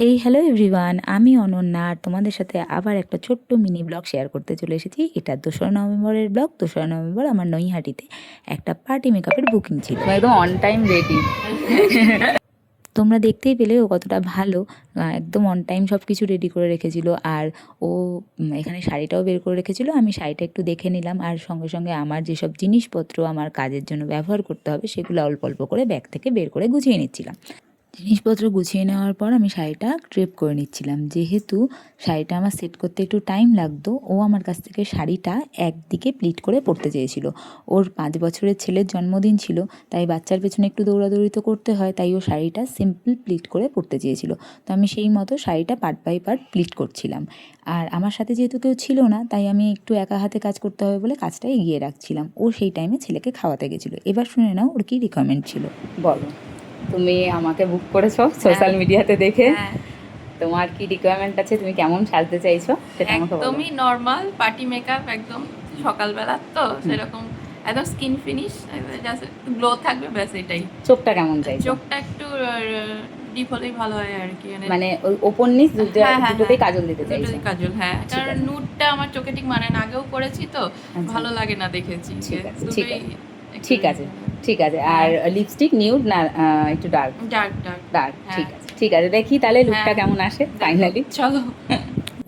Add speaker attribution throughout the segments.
Speaker 1: Hey hello everyone, আমি অনন্যা আর তোমাদের সাথে আবার একটা ছোট্ট মিনি ব্লগ শেয়ার করতে চলে এসেছি। এটা 2রা নভেম্বরের ব্লগ। 2রা নভেম্বর আমার নৈহাটিতে একটা পার্টি মেকআপের বুকিং ছিল।
Speaker 2: একদম অন টাইম রেডি।
Speaker 1: তোমরা দেখতেই পেলে ও কতটা ভালো, একদম অন টাইম সব কিছু রেডি করে রেখেছিল। আর ও এখানে শাড়িটাও বের করে রেখেছিল। আমি শাড়িটা একটু দেখে নিলাম, আর সঙ্গে সঙ্গে আমার যেসব জিনিসপত্র আমার কাজের জন্য ব্যবহার করতে হবে সেগুলো অল্প অল্প করে ব্যাগ থেকে বের করে গুছিয়ে নিচ্ছিলাম। জিনিসপত্র গুছিয়ে নেওয়ার পর আমি শাড়িটা ড্রেপ করে নিচ্ছিলাম। যেহেতু শাড়িটা আমার সেট করতে একটু টাইম লাগতো, ও আমার কাছ থেকে শাড়িটা একদিকে প্লিট করে পরতে চেয়েছিল। ওর 5 বছরের ছেলের জন্মদিন ছিল, তাই বাচ্চার পেছনে একটু দৌড়াদৌড়ি তো করতে হয়, তাই ও শাড়িটা সিম্পল প্লিট করে পরতে চেয়েছিল। তো আমি সেই মতো শাড়িটা পার্ট বাই পার্ট প্লিট করছিলাম। আর আমার সাথে যেহেতু কেউ ছিল না, তাই আমি একটু একা হাতে কাজ করতে হবে বলে কাজটা এগিয়ে রাখছিলাম। ও সেই টাইমে ছেলেকে খাওয়াতে গেছিলো। এবার শুনে নাও ওর কী রিকমেন্ড ছিল।
Speaker 2: বলো, তুমি আমাকে বুক করেছো সোশ্যাল মিডিয়াতে দেখে। তোমার কি রিকোয়ারমেন্ট আছে, তুমি কেমন সাজতে চাইছো সেটা আমাকে বলো।
Speaker 3: একদমই নর্মাল পার্টি মেকআপ, একদম সকালবেলা তো সেরকম একদম স্কিন ফিনিশ, জাস্ট গ্লো থাকবে, ব্যাস এটাই।
Speaker 2: চোখটা কেমন চাইছো?
Speaker 3: চোখটা একটু ডিপ হলেই ভালো হয় আর কি,
Speaker 2: মানে ওই ওপর নিচ দুটোতেই কাজল দিতে চাইছো?
Speaker 3: দুটোতেই কাজল, হ্যাঁ, কারণ নুডটা আমার চোখে ঠিক মানে না, আগেও করেছি তো ভালো লাগে না, দেখেছি।
Speaker 2: ঠিক আছে, ঠিক আছে, ঠিক আছে, ঠিক আছে। আর লিপস্টিক নিউড না একটু ডার্ক?
Speaker 3: ডার্ক ডার্ক
Speaker 2: ডার্ক, ঠিক আছে, ঠিক আছে। দেখি তাহলে লুকটা কেমন আসে ফাইনালি।
Speaker 3: চলো।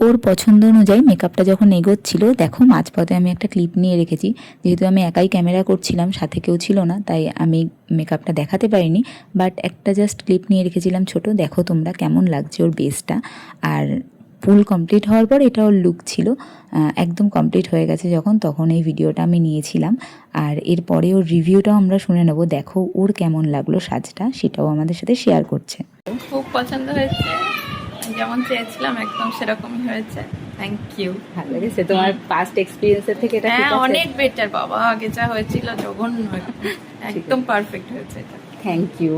Speaker 1: ওর পছন্দ অনুযায়ী মেকআপটা যখন এগোচ্ছিল, দেখো মাঝপথে আমি একটা ক্লিপ নিয়ে রেখেছি। যেহেতু আমি একাই ক্যামেরা করছিলাম, সাথে কেউ ছিল না, তাই আমি মেকআপটা দেখাতে পারিনি, বাট একটা জাস্ট ক্লিপ নিয়ে রেখেছিলাম ছোট। দেখো তোমরা কেমন লাগছে ওর বেসটা। আর ফুল কমপ্লিট হওয়ার পর এটা ওর লুক ছিল। একদম কমপ্লিট হয়ে গেছে যখন, তখন এই ভিডিওটা আমি নিয়েছিলাম। আর এরপরে ওর রিভিউটাও আমরা শুনে নেবো। দেখো ওর কেমন লাগলো সাজটা, সেটাও আমাদের সাথে শেয়ার করছে।
Speaker 3: খুব পছন্দ হয়েছে, যেমন চেয়েছিলাম একদম সেরকমই হয়েছে। Thank you.
Speaker 2: ভালো লেগেছে তোমার পাস্ট এক্সপেরিয়েন্সের থেকে এটা?
Speaker 3: হ্যাঁ, অনেক বেটার বাবা, আগে যা হয়েছিল জঘন্য, একদম পারফেক্ট হয়েছে এটা।
Speaker 2: Thank you.